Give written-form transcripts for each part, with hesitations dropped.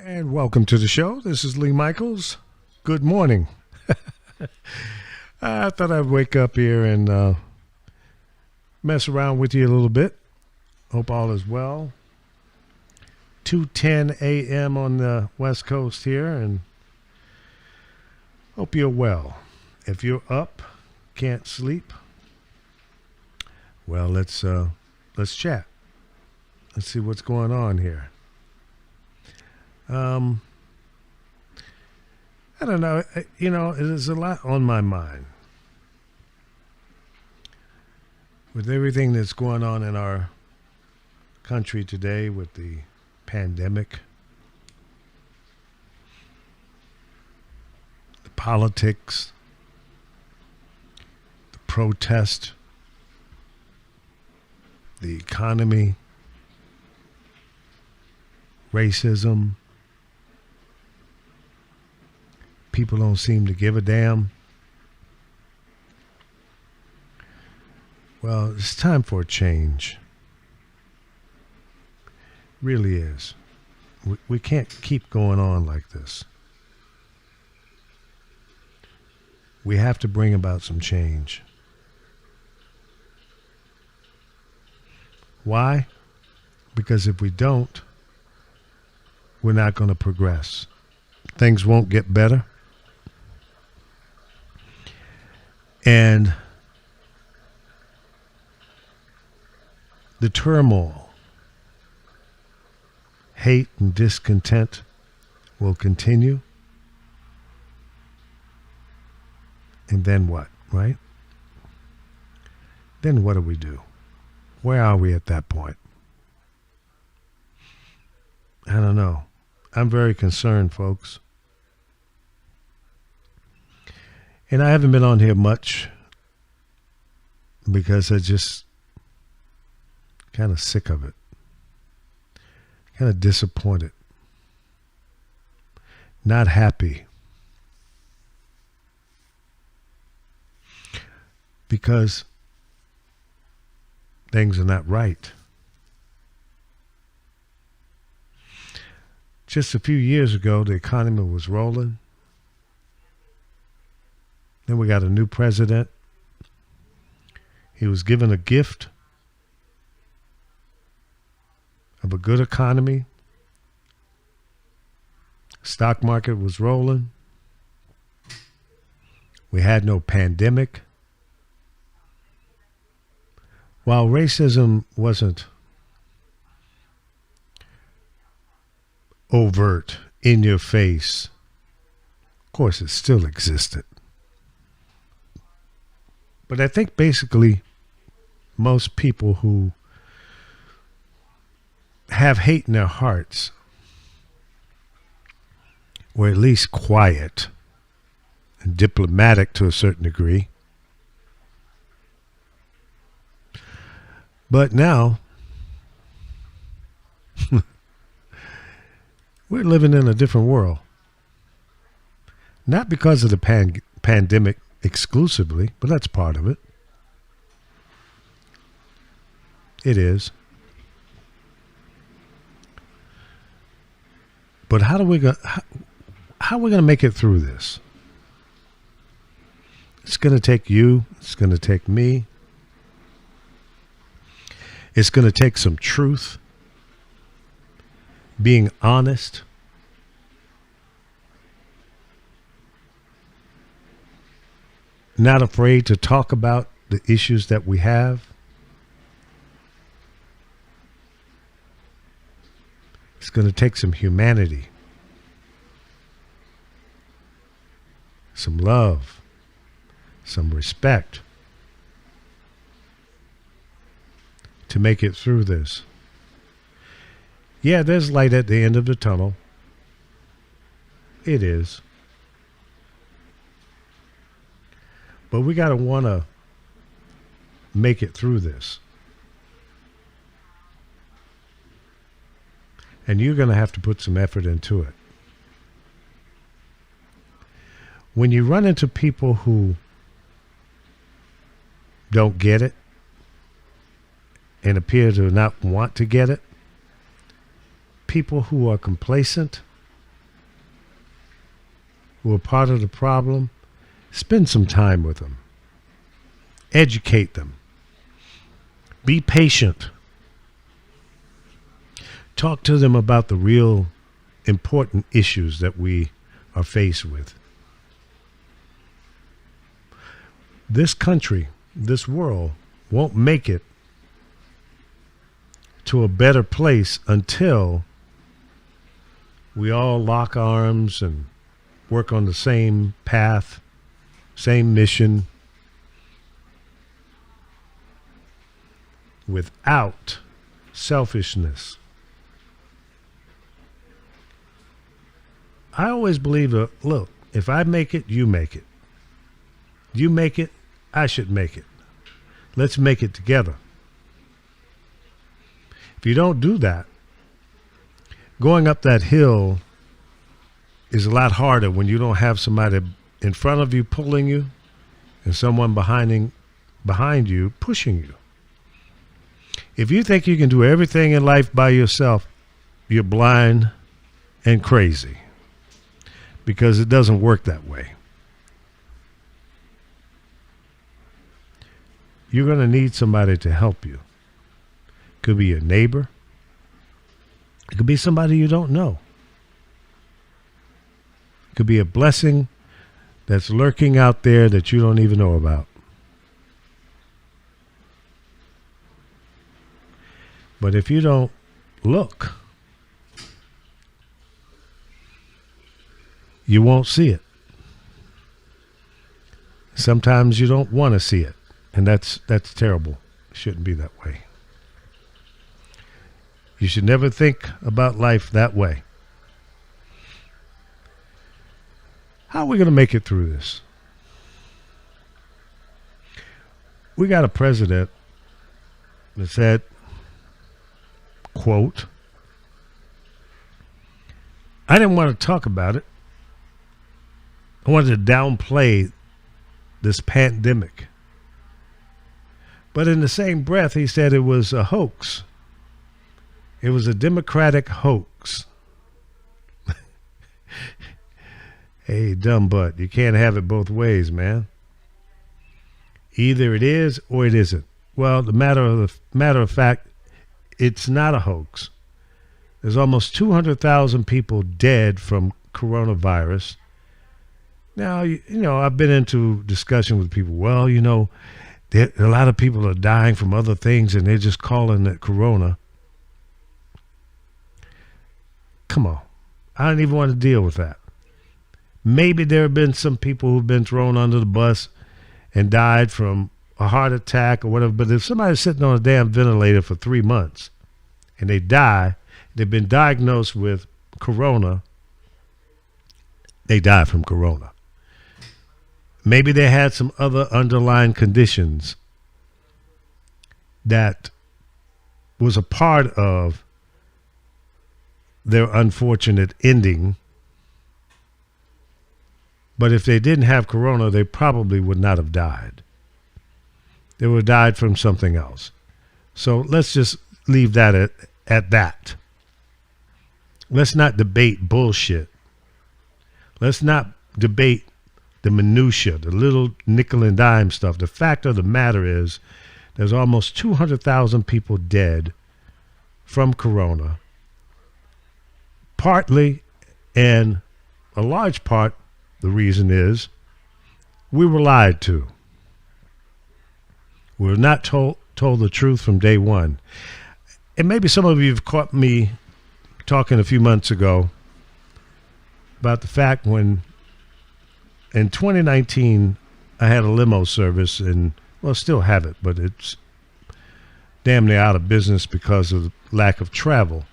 And welcome to the show. This is Lee Michaels. Good morning. I thought I'd wake up here and mess around with you a little bit. Hope all is well. 2:10 a.m. on the West Coast here, and hope you're well. If you're up, can't sleep, well, let's chat. Let's see what's going on here. I don't know. There's a lot on my mind with everything that's going on in our country today with the pandemic, the politics, the protest, the economy, racism. People don't seem to give a damn. Well, it's time for a change. Really is. We can't keep going on like this. We have to bring about some change. Why? Because if we don't, we're not going to progress. Things won't get better. And the turmoil, hate and discontent will continue. And then what, right? Then what do we do? Where are we at that point? I don't know. I'm very concerned, folks. And I haven't been on here much because I just kind of sick of it. Kind of disappointed. Not happy. Because things are not right. Just a few years ago, the economy was rolling. Then we got a new president. He was given a gift of a good economy. Stock market was rolling. We had no pandemic. While racism wasn't overt, in your face, of course it still existed. But I think basically most people who have hate in their hearts were at least quiet and diplomatic to a certain degree. But now we're living in a different world. Not because of the pandemic exclusively, but that's part of it. It is. But how are we going to make it through this? It's going to take you. It's going to take me. It's going to take some truth, being honest, not afraid to talk about the issues that we have. It's going to take some humanity, some love, some respect to make it through this. Yeah, there's light at the end of the tunnel. It is. But we got to want to make it through this. And you're going to have to put some effort into it. When you run into people who don't get it and appear to not want to get it, people who are complacent, who are part of the problem, spend some time with them. Educate them. Be patient. Talk to them about the real important issues that we are faced with. This country, this world, won't make it to a better place until we all lock arms and work on the same path, same mission, without selfishness. I always believe, look, if I make it, you make it. You make it, I should make it. Let's make it together. If you don't do that, going up that hill is a lot harder when you don't have somebody in front of you pulling you and someone behind you pushing you. If you think you can do everything in life by yourself, you're blind and crazy, because it doesn't work that way. You're going to need somebody to help you. Could be your neighbor. It could be somebody you don't know. It could be a blessing that's lurking out there that you don't even know about. But if you don't look, you won't see it. Sometimes you don't want to see it, and that's terrible. It shouldn't be that way. You should never think about life that way. How are we going to make it through this? We got a president that said, quote, I didn't want to talk about it. I wanted to downplay this pandemic. But in the same breath, he said it was a hoax. It was a Democratic hoax. Hey, dumb butt, you can't have it both ways, man. Either it is or it isn't. Well, the matter of fact, it's not a hoax. There's almost 200,000 people dead from coronavirus. Now, you know, I've been into discussion with people. Well, you know, a lot of people are dying from other things and they're just calling it corona. Come on. I don't even want to deal with that. Maybe there have been some people who've been thrown under the bus and died from a heart attack or whatever. But if somebody's sitting on a damn ventilator for 3 months and they die, they've been diagnosed with corona, they die from corona. Maybe they had some other underlying conditions that was a part of their unfortunate ending. But if they didn't have corona, they probably would not have died. They would have died from something else. So let's just leave that at that. Let's not debate bullshit. Let's not debate the minutia, the little nickel and dime stuff. The fact of the matter is there's almost 200,000 people dead from corona. Partly, and a large part, the reason is we were lied to. We were not told the truth from day one. And maybe some of you have caught me talking a few months ago about the fact when in 2019 I had a limo service, and well, still have it, but it's damn near out of business because of the lack of travel.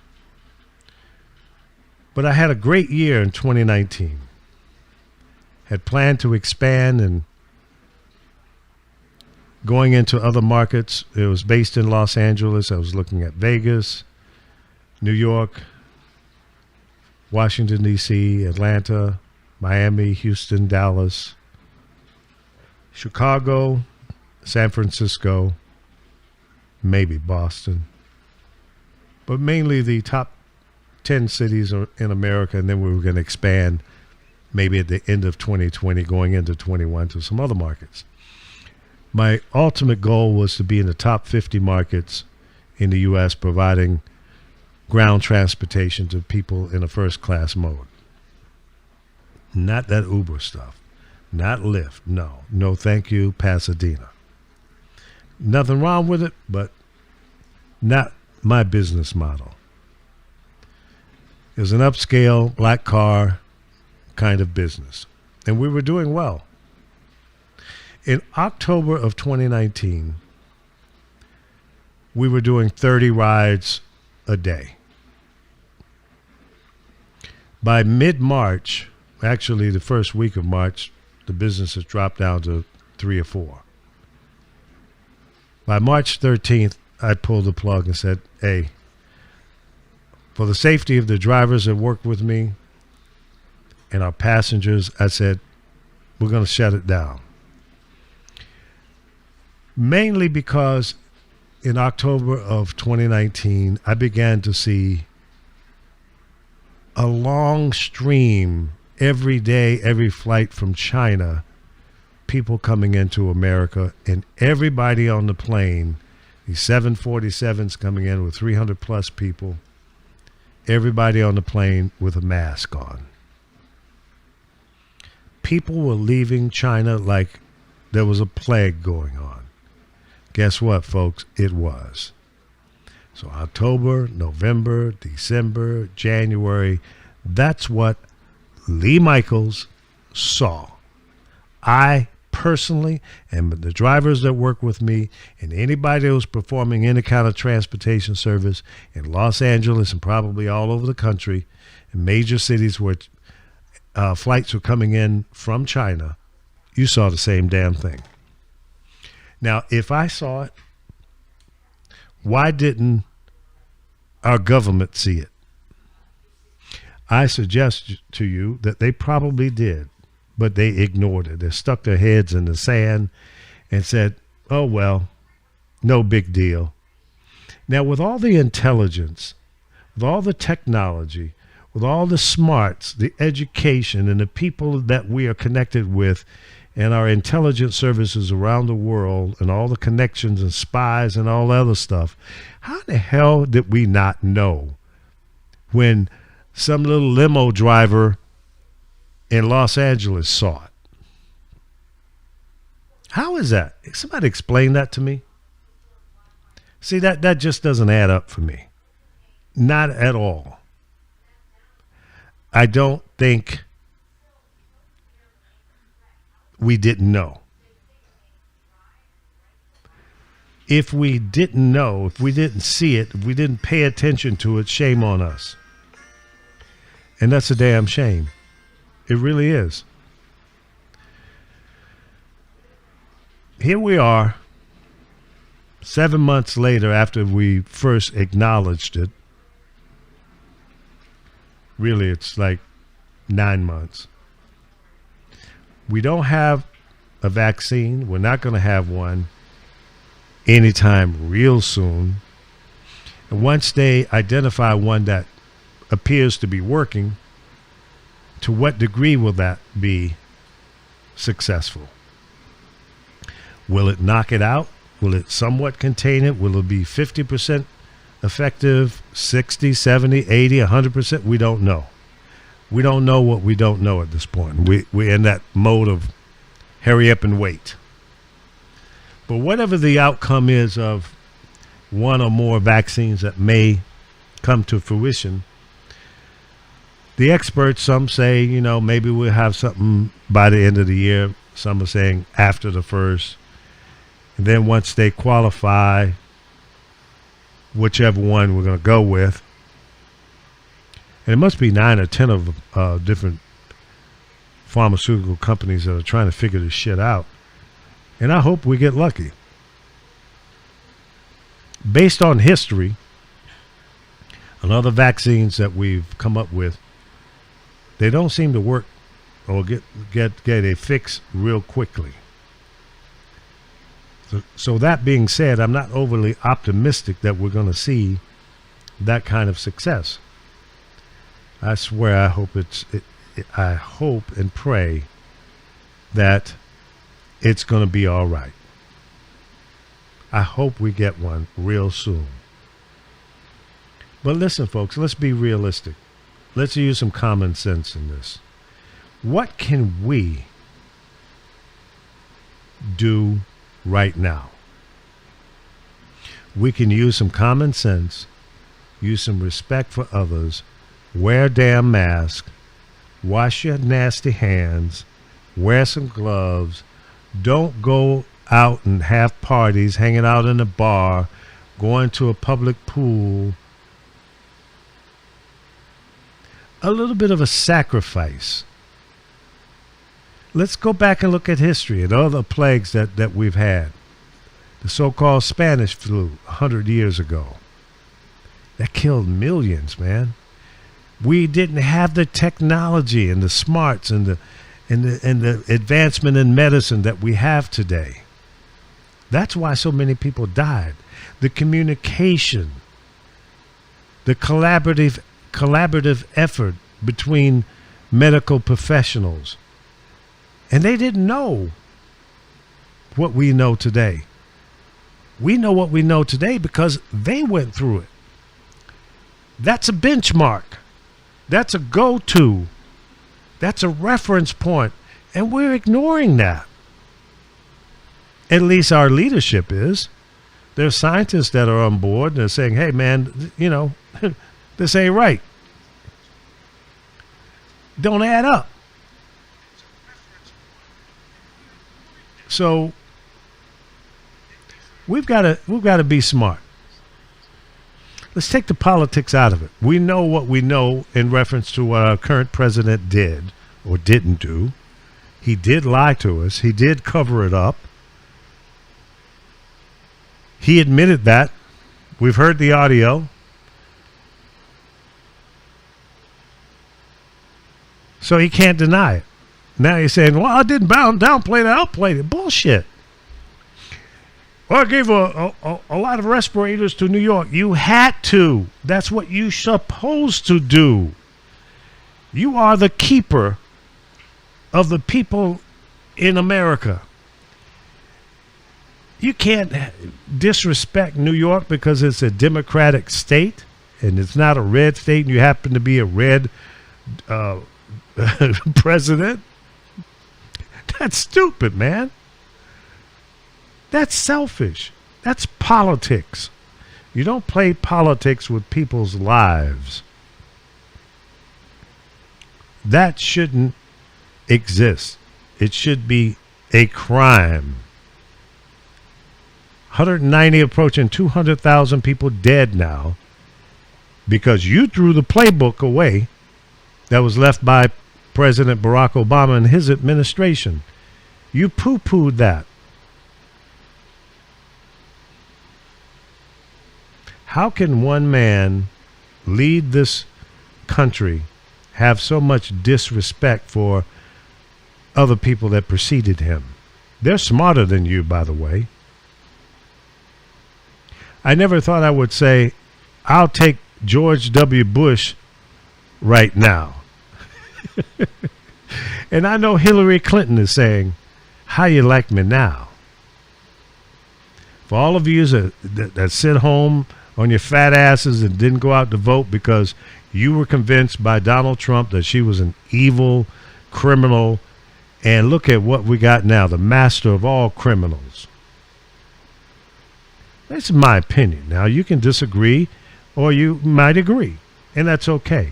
But I had a great year in 2019. Had planned to expand and going into other markets. It was based in Los Angeles. I was looking at Vegas, New York, Washington, D.C., Atlanta, Miami, Houston, Dallas, Chicago, San Francisco, maybe Boston. But mainly the top 10 cities in America, and then we were going to expand maybe at the end of 2020 going into 21 to some other markets. My ultimate goal was to be in the top 50 markets in the U.S. providing ground transportation to people in a first class mode. Not that Uber stuff. Not Lyft. No thank you, Pasadena. Nothing wrong with it, but not my business model. It was an upscale black car kind of business, and we were doing well. In October of 2019, we were doing 30 rides a day. By mid-March, actually the first week of March, the business has dropped down to 3 or 4. By March 13th, I pulled the plug and said, hey, for the safety of the drivers that work with me and our passengers, I said, we're going to shut it down. Mainly because in October of 2019, I began to see a long stream every day, every flight from China, people coming into America, and everybody on the plane, these 747s coming in with 300 plus people, everybody on the plane with a mask on. People were leaving China like there was a plague going on. Guess what, folks? It was. So October, November, December, January, that's what Lee Michaels saw. I personally, and the drivers that work with me, and anybody that was performing any kind of transportation service in Los Angeles and probably all over the country, in major cities where flights were coming in from China, you saw the same damn thing. Now, if I saw it, why didn't our government see it? I suggest to you that they probably did, but they ignored it. They stuck their heads in the sand and said, oh, well, no big deal. Now, with all the intelligence, with all the technology, with all the smarts, the education, and the people that we are connected with, and our intelligence services around the world, and all the connections and spies and all other stuff, how in the hell did we not know when some little limo driver in Los Angeles saw it? How is that? Somebody explain that to me. See, that just doesn't add up for me. Not at all. I don't think we didn't know. If we didn't know, if we didn't see it, if we didn't pay attention to it, shame on us. And that's a damn shame. It really is. Here we are, 7 months later after we first acknowledged it. Really, it's like 9 months. We don't have a vaccine. We're not going to have one anytime real soon. And once they identify one that appears to be working, to what degree will that be successful? Will it knock it out? Will it somewhat contain it? Will it be 50% effective, 60, 70, 80, 100%? We don't know. We don't know what we don't know at this point. We're in that mode of hurry up and wait. But whatever the outcome is of one or more vaccines that may come to fruition, the experts, some say, maybe we'll have something by the end of the year. Some are saying after the first. And then once they qualify, whichever one we're going to go with, and it must be 9 or 10 of different pharmaceutical companies that are trying to figure this shit out. And I hope we get lucky. Based on history and other vaccines that we've come up with, they don't seem to work or get a fix real quickly. So that being said, I'm not overly optimistic that we're going to see that kind of success. I swear I hope I hope and pray that it's going to be all right. I hope we get one real soon. But listen, folks, let's be realistic. Let's use some common sense in this. What can we do right now? We can use some common sense, use some respect for others, wear a damn mask, wash your nasty hands, wear some gloves, don't go out and have parties, hanging out in a bar, going to a public pool. A little bit of a sacrifice. Let's go back and look at history and other plagues that we've had. The so-called Spanish flu 100 years ago. That killed millions, man. We didn't have the technology and the smarts and the advancement in medicine that we have today. That's why so many people died. The communication, the collaborative effort between medical professionals. And they didn't know what we know today. We know what we know today because they went through it. That's a benchmark. That's a go-to. That's a reference point. And we're ignoring that. At least our leadership is. There's scientists that are on board and they're saying, hey, man, you know, this ain't right. Don't add up. So we've got to be smart. Let's take the politics out of it. We know what we know in reference to what our current president did or didn't do. He did lie to us. He did cover it up. He admitted that. We've heard the audio. So he can't deny it. Now he's saying, well, I didn't downplay it. I outplayed it. Bullshit. Well, I gave a lot of respirators to New York. You had to. That's what you're supposed to do. You are the keeper of the people in America. You can't disrespect New York because it's a Democratic state and it's not a red state and you happen to be a red president. That's stupid, man. That's selfish. That's politics. You don't play politics with people's lives. That shouldn't exist. It should be a crime. 190 approaching 200,000 people dead now because you threw the playbook away that was left by President Barack Obama and his administration. You poo-pooed that. How can one man lead this country, have so much disrespect for other people that preceded him? They're smarter than you, by the way. I never thought I would say, I'll take George W. Bush right now. And I know Hillary Clinton is saying, how you like me now? For all of you that sit home on your fat asses and didn't go out to vote because you were convinced by Donald Trump that she was an evil criminal, and look at what we got now, the master of all criminals. That's my opinion. Now, you can disagree or you might agree, and that's okay.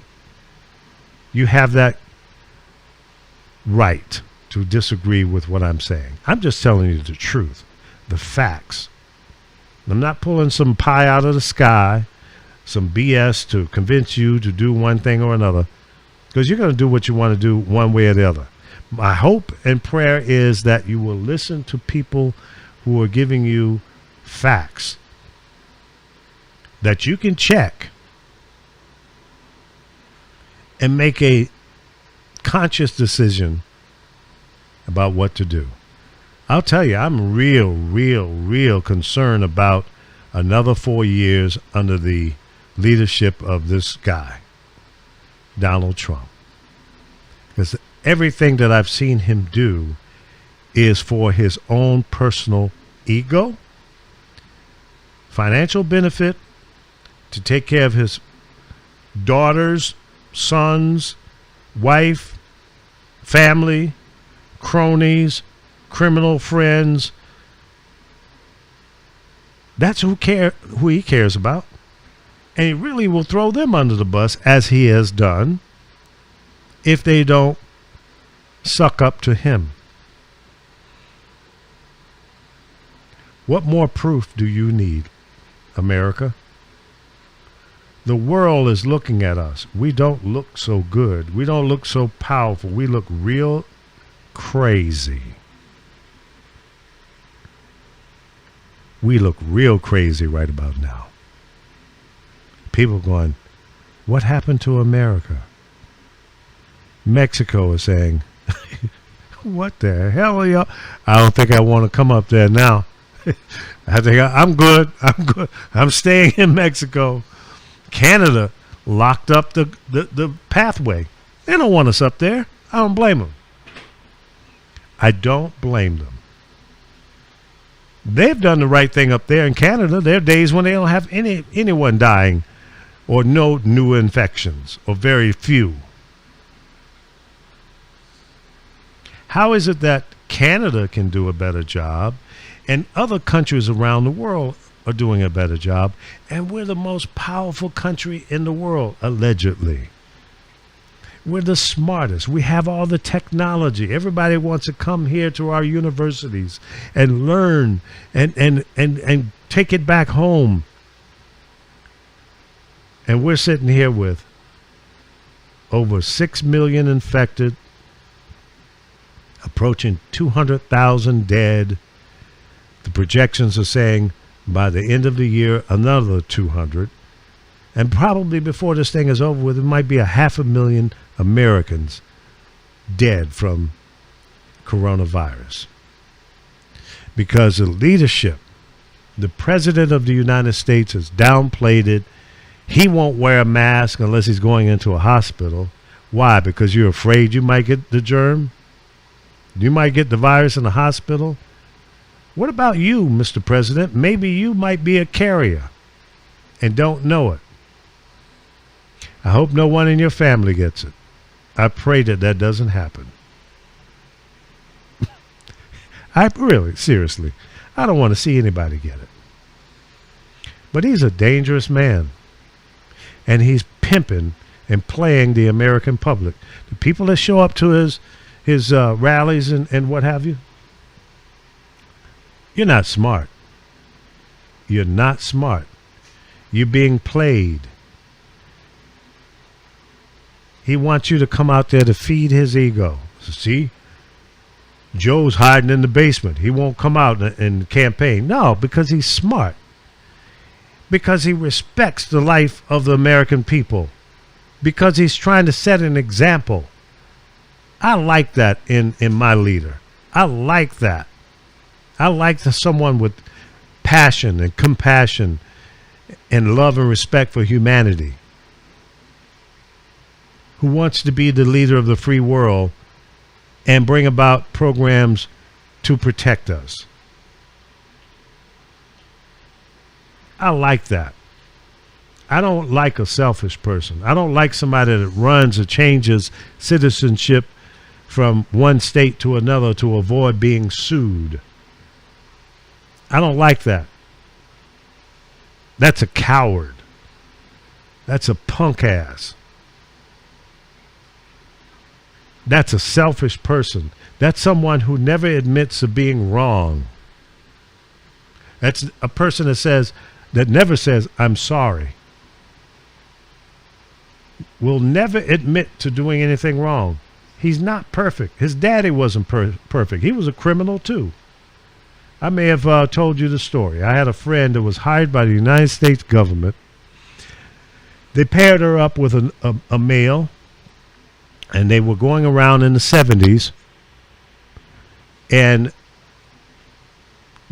You have that right to disagree with what I'm saying. I'm just telling you the truth, the facts. I'm not pulling some pie out of the sky, some BS to convince you to do one thing or another, because you're going to do what you want to do one way or the other. My hope and prayer is that you will listen to people who are giving you facts that you can check and make a conscious decision about what to do. I'll tell you, I'm real concerned about another 4 years under the leadership of this guy, Donald Trump. Because everything that I've seen him do is for his own personal ego, financial benefit, to take care of his daughters, sons, wife, family, cronies, criminal friends. That's who he cares about. And he really will throw them under the bus, as he has done, if they don't suck up to him. What more proof do you need, America? The world is looking at us. We don't look so good. We don't look so powerful. We look real crazy. We look real crazy right about now. People going, what happened to America? Mexico is saying, what the hell are y'all? I don't think I want to come up there now. I think I'm good. I'm good. I'm staying in Mexico. Canada locked up the pathway. They don't want us up there. I don't blame them. I don't blame them. They've done the right thing up there in Canada. There are days when they don't have anyone dying or no new infections, or very few. How is it that Canada can do a better job and other countries around the world are doing a better job, and we're the most powerful country in the world, allegedly? We're the smartest. We have all the technology. Everybody wants to come here to our universities and learn and take it back home. And we're sitting here with over 6 million infected, approaching 200,000 dead. The projections are saying by the end of the year, another 200. And probably before this thing is over with, it might be 500,000 Americans dead from coronavirus. Because the leadership, the president of the United States has downplayed it. He won't wear a mask unless he's going into a hospital. Why? Because you're afraid you might get the germ? You might get the virus in the hospital? What about you, Mr. President? Maybe you might be a carrier and don't know it. I hope no one in your family gets it. I pray that doesn't happen. Seriously, I don't want to see anybody get it. But he's a dangerous man. And he's pimping and playing the American public. The people that show up to his rallies and what have you, you're not smart. You're not smart. You're being played. He wants you to come out there to feed his ego. See, Joe's hiding in the basement. He won't come out and campaign. No, because he's smart. Because he respects the life of the American people. Because he's trying to set an example. I like that in my leader. I like that. I like someone with passion and compassion and love and respect for humanity, who wants to be the leader of the free world and bring about programs to protect us. I like that. I don't like a selfish person. I don't like somebody that runs or changes citizenship from one state to another to avoid being sued. I don't like that. That's a coward. That's a punk ass. That's a selfish person. That's someone who never admits to being wrong. That's a person that never says, I'm sorry. Will never admit to doing anything wrong. He's not perfect. His daddy wasn't perfect. He was a criminal too. I may have told you the story. I had a friend that was hired by the United States government. They paired her up with a male, and they were going around in the 70s. And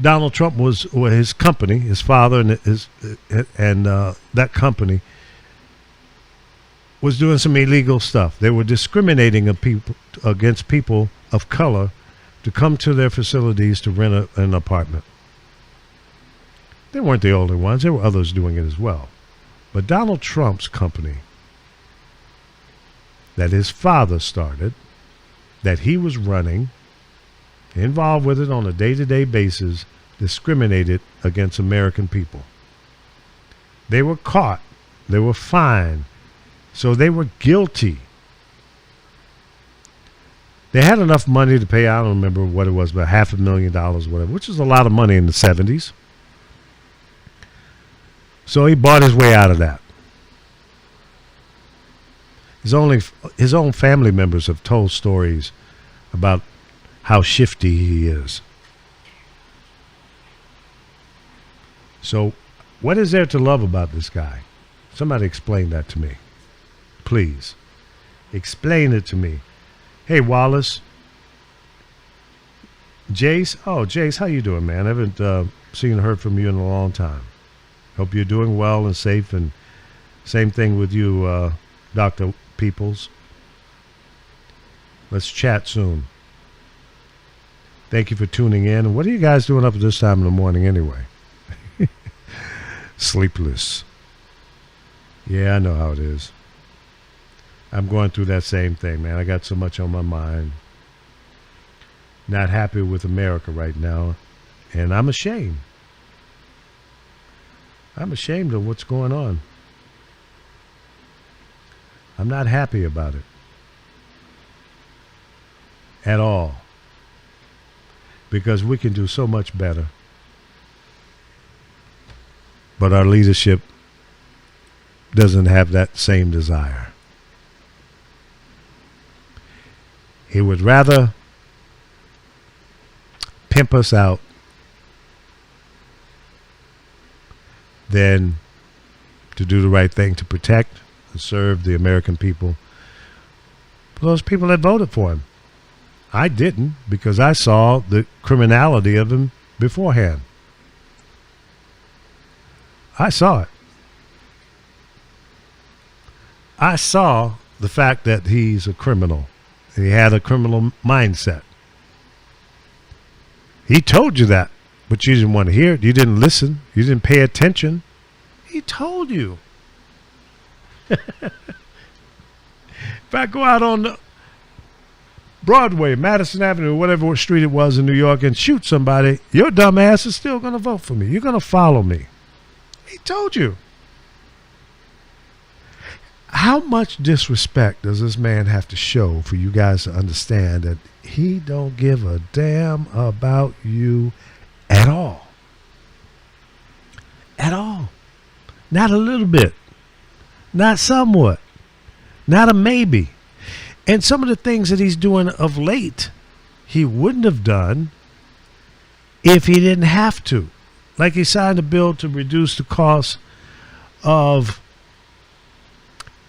Donald Trump or his company, his father and that company, was doing some illegal stuff. They were discriminating against people of color to come to their facilities to rent an apartment. They weren't the only ones. There were others doing it as well. But Donald Trump's company that his father started, that he was running, involved with it on a day-to-day basis, discriminated against American people. They were caught. They were fined. So they were guilty. They had enough money to pay, I don't remember what it was, about $500,000, whatever, which is a lot of money in the 70s. So he bought his way out of that. His own family members have told stories about how shifty he is. So what is there to love about this guy? Somebody explain that to me. Please. Explain it to me. Hey, Wallace. Jace. Oh, Jace, how you doing, man? I haven't seen or heard from you in a long time. Hope you're doing well and safe, and same thing with you, Dr. Peoples. Let's chat soon. Thank you for tuning in. What are you guys doing up at this time in the morning anyway? Sleepless. Yeah, I know how it is. I'm going through that same thing, man. I got so much on my mind. Not happy with America right now. And I'm ashamed. I'm ashamed of what's going on. I'm not happy about it. At all. Because we can do so much better. But our leadership doesn't have that same desire. He would rather pimp us out than to do the right thing to protect and serve the American people. Those people that voted for him. I didn't, because I saw the criminality of him beforehand. I saw it. I saw the fact that he's a criminal. And he had a criminal mindset. He told you that, but you didn't want to hear it. You didn't listen. You didn't pay attention. He told you. If I go out on the Broadway, Madison Avenue, whatever street it was in New York, and shoot somebody, your dumb ass is still going to vote for me. You're going to follow me. He told you. How much disrespect does this man have to show for you guys to understand that he don't give a damn about you at all? At all. Not a little bit. Not somewhat. Not a maybe. And some of the things that he's doing of late, he wouldn't have done if he didn't have to. Like he signed a bill to reduce the cost of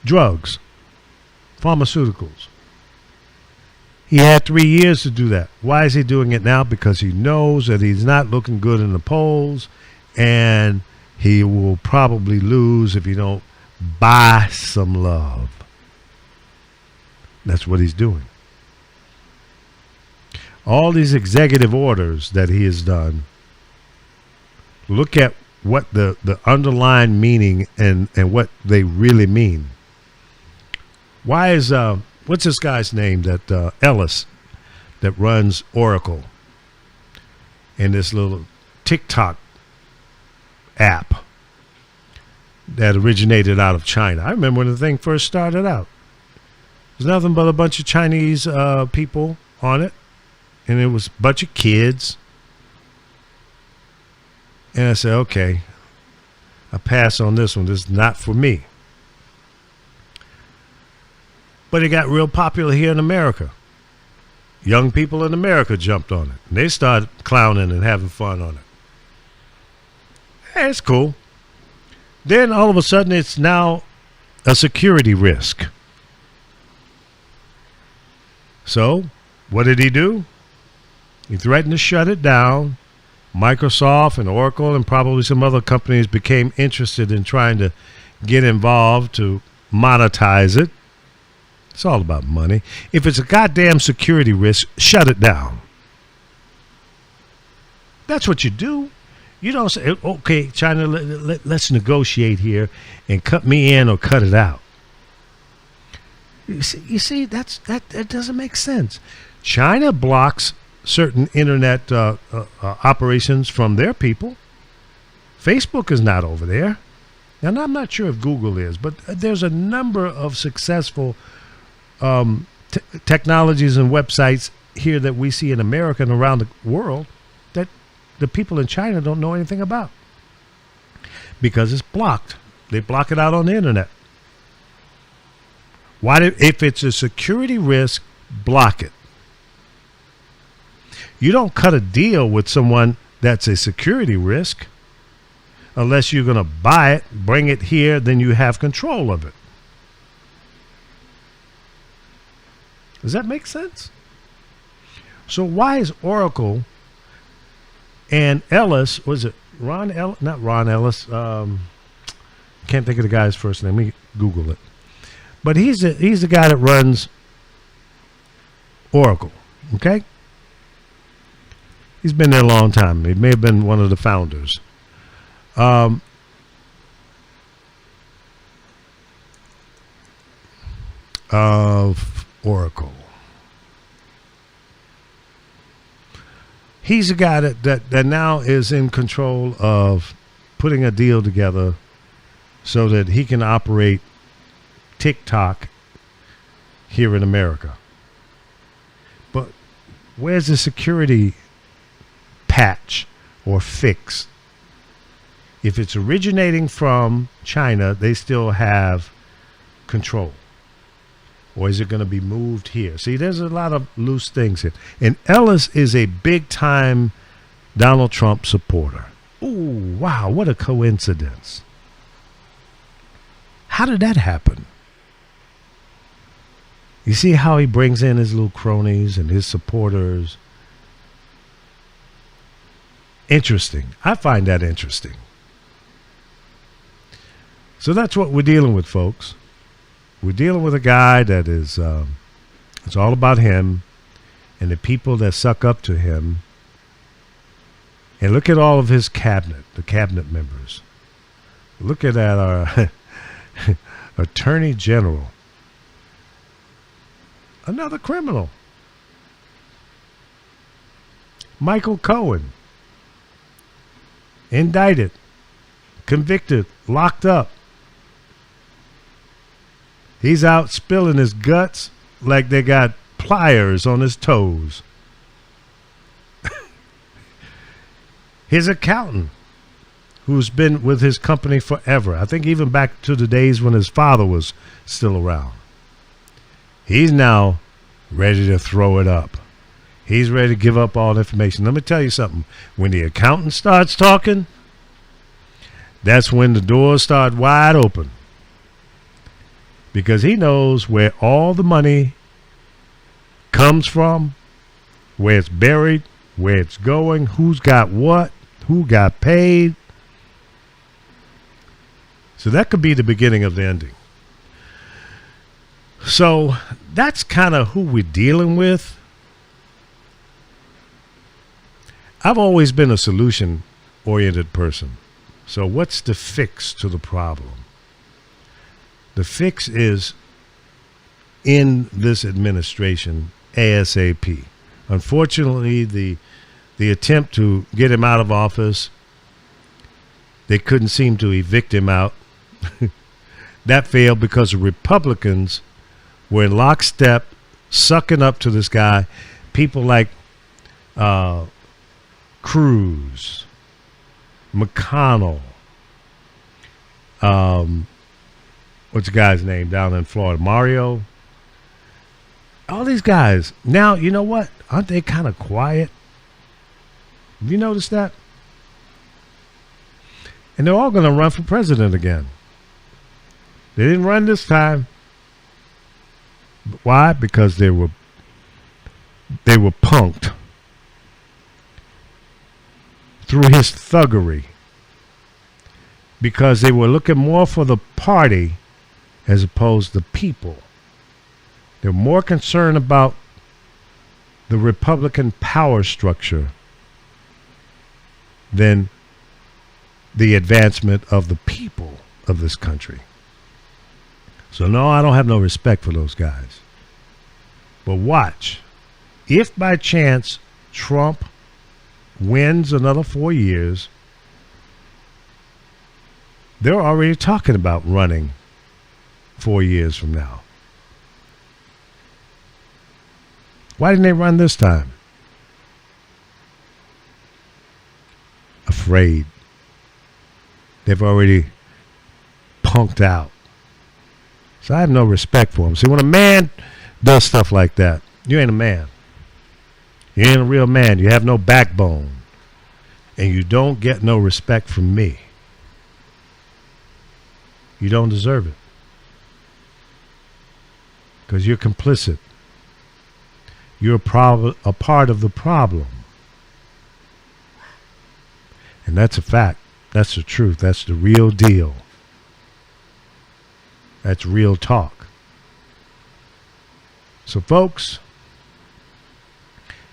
drugs, pharmaceuticals. He had 3 years to do that. Why is he doing it now? Because he knows that he's not looking good in the polls, and he will probably lose if he don't buy some love. That's what he's doing. All these executive orders that he has done, look at what the underlying meaning and what they really mean. Why is, what's this guy's name, that Ellis, that runs Oracle, and this little TikTok app that originated out of China? I remember when the thing first started out. There's nothing but a bunch of Chinese people on it, and it was a bunch of kids. And I said, okay, I pass on this one. This is not for me. But it got real popular here in America. Young people in America jumped on it. And they started clowning and having fun on it. Hey, it's cool. Then all of a sudden it's now a security risk. So what did he do? He threatened to shut it down. Microsoft and Oracle and probably some other companies became interested in trying to get involved to monetize it. It's all about money. If it's a goddamn security risk, shut it down. That's what you do. You don't say, okay, China, let's negotiate here and cut me in or cut it out. You see that doesn't make sense. China blocks certain internet operations from their people. Facebook is not over there. And I'm not sure if Google is, but there's a number of successful technologies and websites here that we see in America and around the world that the people in China don't know anything about because it's blocked. They block it out on the internet. If it's a security risk, block it. You don't cut a deal with someone that's a security risk unless you're going to buy it, bring it here, then you have control of it. Does that make sense? So why is Oracle and Ellis, was it Ron Ellis? Not Ron Ellis. Can't think of the guy's first name. Let me Google it. But he's the guy that runs Oracle. Okay? He's been there a long time. He may have been one of the founders. Of Oracle. He's a guy that now is in control of putting a deal together so that he can operate TikTok here in America. But where's the security patch or fix? If it's originating from China, they still have control. Or is it going to be moved here? See, there's a lot of loose things here. And Ellis is a big-time Donald Trump supporter. Ooh, wow, what a coincidence. How did that happen? You see how he brings in his little cronies and his supporters? Interesting. I find that interesting. So that's what we're dealing with, folks. We're dealing with a guy that is, it's all about him and the people that suck up to him. And look at all of his cabinet, the cabinet members. Look at that, our Attorney General. Another criminal. Michael Cohen. Indicted. Convicted. Locked up. He's out spilling his guts like they got pliers on his toes. His accountant, who's been with his company forever, I think even back to the days when his father was still around. He's now ready to throw it up. He's ready to give up all the information. Let me tell you something. When the accountant starts talking, that's when the doors start wide open. Because he knows where all the money comes from, where it's buried, where it's going, who's got what, who got paid. So that could be the beginning of the ending. So that's kind of who we're dealing with. I've always been a solution-oriented person. So what's the fix to the problem? The fix is in this administration ASAP. Unfortunately, the attempt to get him out of office, they couldn't seem to evict him out. That failed because the Republicans were in lockstep, sucking up to this guy. People like Cruz, McConnell, what's the guy's name down in Florida? Mario. All these guys. Now, you know what? Aren't they kind of quiet? Have you noticed that? And they're all going to run for president again. They didn't run this time. Why? Because they were punked through his thuggery. Because they were looking more for the party as opposed to people. They're more concerned about the Republican power structure than the advancement of the people of this country. So no, I don't have no respect for those guys. But watch. If by chance Trump wins another 4 years, they're already talking about running 4 years from now. Why didn't they run this time? Afraid. They've already punked out. So I have no respect for them. See, when a man does stuff like that, you ain't a man. You ain't a real man. You have no backbone. And you don't get no respect from me. You don't deserve it. Because you're complicit. You're a part of the problem. And that's a fact. That's the truth. That's the real deal. That's real talk. So, folks,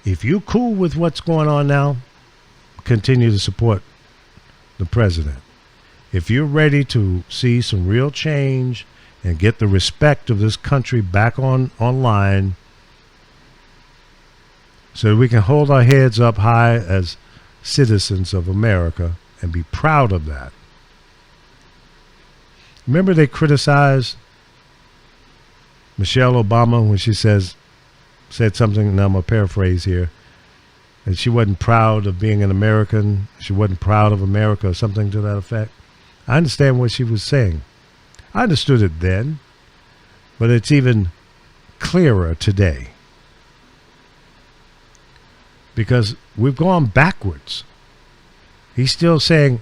if you're cool with what's going on now, continue to support the president. If you're ready to see some real change and get the respect of this country back online, so that we can hold our heads up high as citizens of America and be proud of that. Remember they criticized Michelle Obama when she said something, and I'm going to paraphrase here, that she wasn't proud of being an American, she wasn't proud of America, or something to that effect. I understand what she was saying. I understood it then, but it's even clearer today. Because we've gone backwards. He's still saying,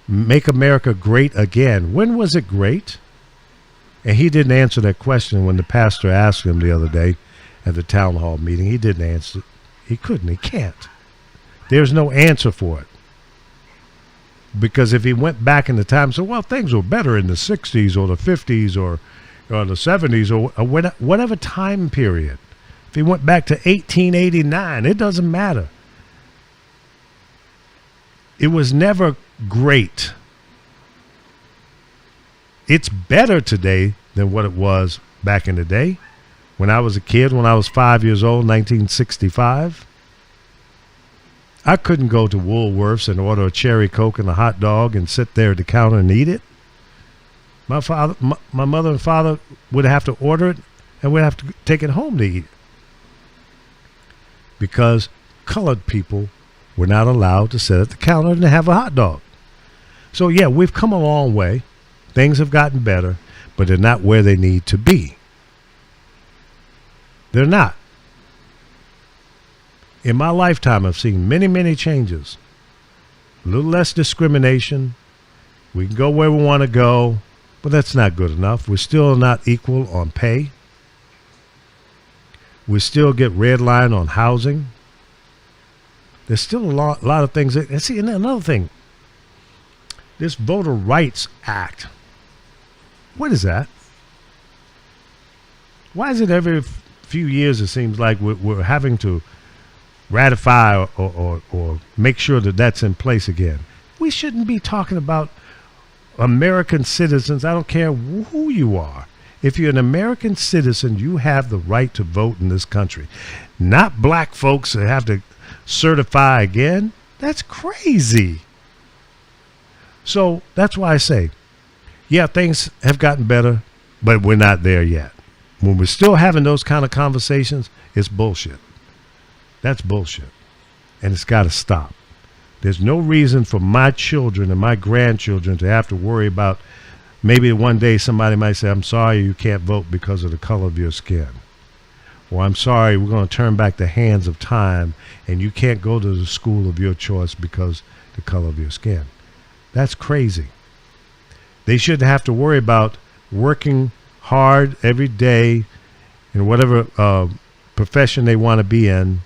make America great again. When was it great? And he didn't answer that question when the pastor asked him the other day at the town hall meeting. He didn't answer. He couldn't. He can't. There's no answer for it. Because if he went back in the time and said, well, things were better in the 60s or the 50s or the 70s or whatever time period. If he went back to 1889, it doesn't matter. It was never great. It's better today than what it was back in the day. When I was a kid, when I was 5 years old, 1965, I couldn't go to Woolworths and order a cherry Coke and a hot dog and sit there at the counter and eat it. My mother and father would have to order it, and we'd have to take it home to eat it. Because colored people were not allowed to sit at the counter and have a hot dog. So, yeah, we've come a long way. Things have gotten better, but they're not where they need to be. They're not. In my lifetime, I've seen many, many changes. A little less discrimination. We can go where we want to go, but that's not good enough. We're still not equal on pay. We still get red line on housing. There's still a lot of things. And see, and another thing, this Voter Rights Act, what is that? Why is it every few years it seems like we're having to ratify or make sure that that's in place again? We shouldn't be talking about American citizens. I don't care who you are. If you're an American citizen, you have the right to vote in this country. Not black folks that have to certify again. That's crazy. So that's why I say, yeah, things have gotten better, but we're not there yet. When we're still having those kind of conversations, it's bullshit. That's bullshit. And it's got to stop. There's no reason for my children and my grandchildren to have to worry about maybe one day somebody might say, I'm sorry you can't vote because of the color of your skin. Or I'm sorry, we're going to turn back the hands of time and you can't go to the school of your choice because the color of your skin. That's crazy. They shouldn't have to worry about working hard every day in whatever profession they want to be in,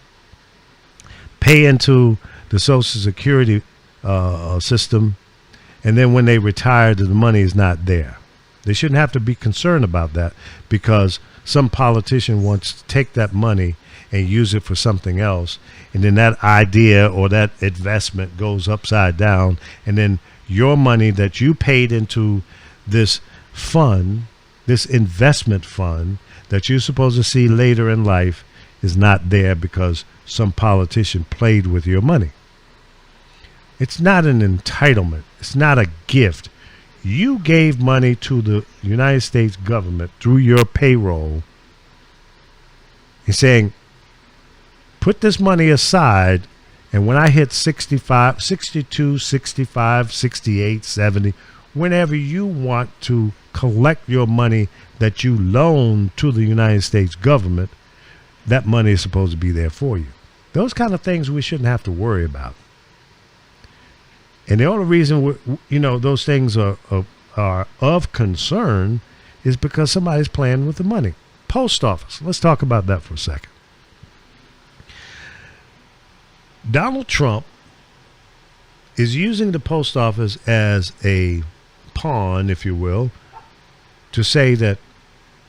pay into the Social Security system, and then when they retire, the money is not there. They shouldn't have to be concerned about that because some politician wants to take that money and use it for something else. And then that idea or that investment goes upside down. And then your money that you paid into this fund, this investment fund that you're supposed to see later in life is not there because some politician played with your money. It's not an entitlement. It's not a gift. You gave money to the United States government through your payroll. He's saying, put this money aside, and when I hit 65, 62, 65, 68, 70, whenever you want to collect your money that you loan to the United States government, that money is supposed to be there for you. Those kind of things we shouldn't have to worry about. And the only reason those things are of concern is because somebody's playing with the money. Post office. Let's talk about that for a second. Donald Trump is using the post office as a pawn, if you will, to say that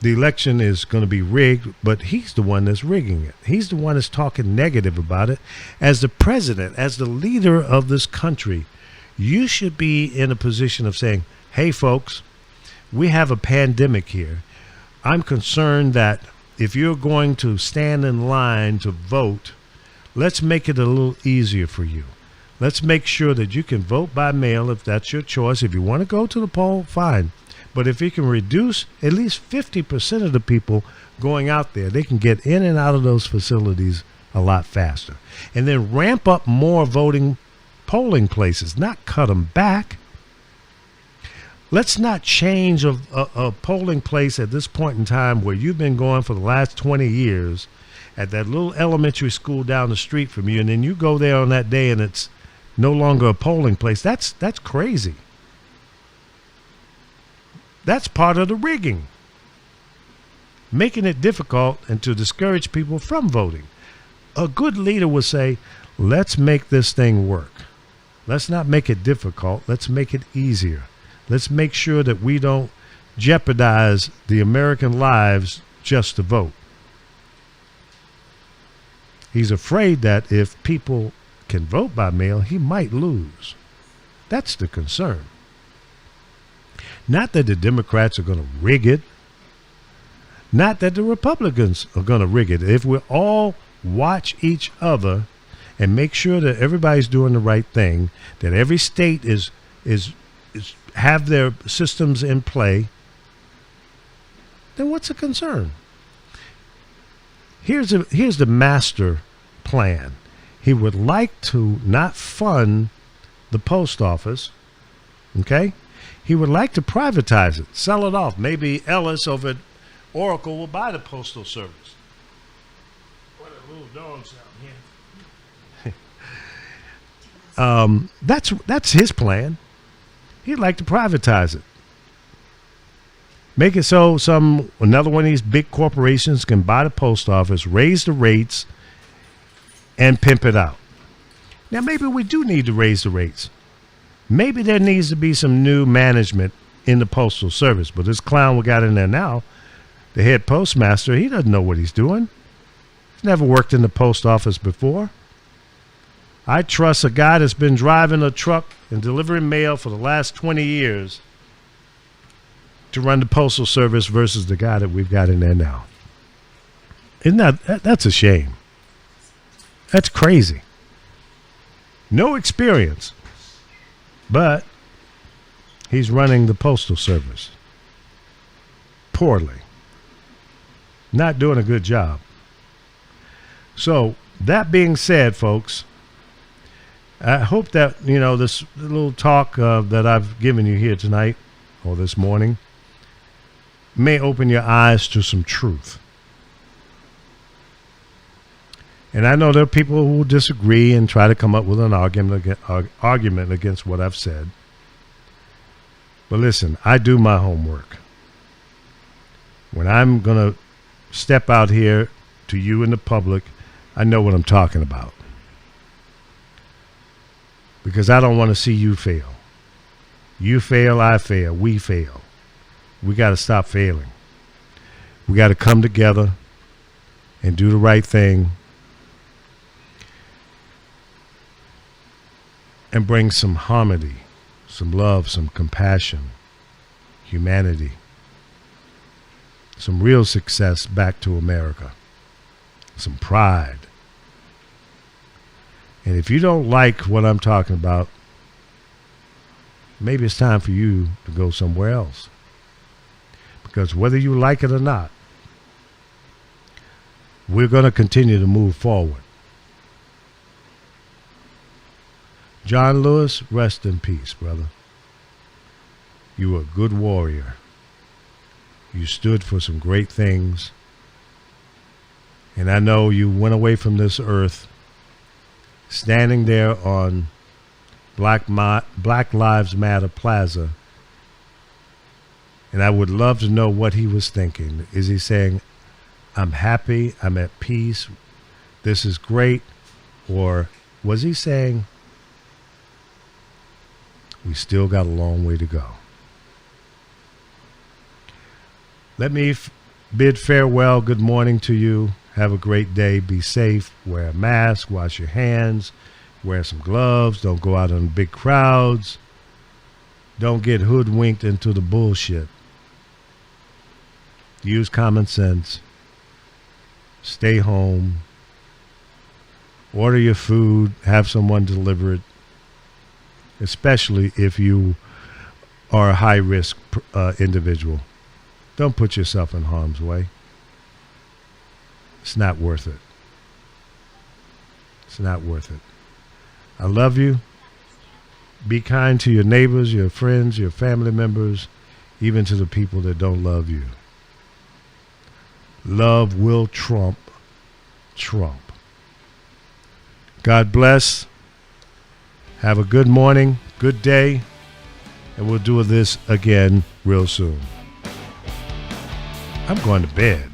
the election is going to be rigged, but he's the one that's rigging it. He's the one that's talking negative about it. As the president, as the leader of this country, you should be in a position of saying, hey, folks, we have a pandemic here. I'm concerned that if you're going to stand in line to vote, let's make it a little easier for you. Let's make sure that you can vote by mail if that's your choice. If you want to go to the poll, fine. But if you can reduce at least 50% of the people going out there, they can get in and out of those facilities a lot faster. And then ramp up more polling places, not cut them back. Let's not change a polling place at this point in time where you've been going for the last 20 years at that little elementary school down the street from you, and then you go there on that day and it's no longer a polling place. That's crazy. That's part of the rigging. Making it difficult and to discourage people from voting. A good leader would say, let's make this thing work. Let's not make it difficult. Let's make it easier. Let's make sure that we don't jeopardize the American lives just to vote. He's afraid that if people can vote by mail, he might lose. That's the concern. Not that the Democrats are going to rig it. Not that the Republicans are going to rig it. If we all watch each other and make sure that everybody's doing the right thing, that every state is have their systems in play, then what's the concern? Here's the master plan. He would like to not fund the post office, okay? He would like to privatize it, sell it off. Maybe Ellis over at Oracle will buy the Postal Service. What a little dog sound here. That's his plan. He'd like to privatize it. Make it so another one of these big corporations can buy the post office, raise the rates, and pimp it out. Now, maybe we do need to raise the rates. Maybe there needs to be some new management in the Postal Service. But this clown we got in there now, the head postmaster, he doesn't know what he's doing. He's never worked in the post office before. I trust a guy that's been driving a truck and delivering mail for the last 20 years to run the Postal Service versus the guy that we've got in there now. Isn't that's a shame. That's crazy. No experience. But he's running the Postal Service poorly. Not doing a good job. So, that being said, folks, I hope that, this little talk that I've given you here tonight or this morning may open your eyes to some truth. And I know there are people who will disagree and try to come up with an argument against what I've said. But listen, I do my homework. When I'm going to step out here to you in the public, I know what I'm talking about. Because I don't want to see you fail. You fail, I fail, we fail. We got to stop failing. We got to come together and do the right thing and bring some harmony, some love, some compassion, humanity, some real success back to America, some pride. And if you don't like what I'm talking about, maybe it's time for you to go somewhere else. Because whether you like it or not, we're going to continue to move forward. John Lewis, rest in peace, brother. You were a good warrior. You stood for some great things. And I know you went away from this earth standing there on Black Lives Matter Plaza. And I would love to know what he was thinking. Is he saying, I'm happy, I'm at peace, this is great? Or was he saying, we still got a long way to go? Let me bid farewell. Good morning to you. Have a great day. Be safe. Wear a mask. Wash your hands. Wear some gloves. Don't go out in big crowds. Don't get hoodwinked into the bullshit. Use common sense. Stay home. Order your food. Have someone deliver it. Especially if you are a high-risk individual. Don't put yourself in harm's way. It's not worth it. It's not worth it. I love you. Be kind to your neighbors, your friends, your family members, even to the people that don't love you. Love will trump Trump. God bless. Have a good morning, good day, and we'll do this again real soon. I'm going to bed.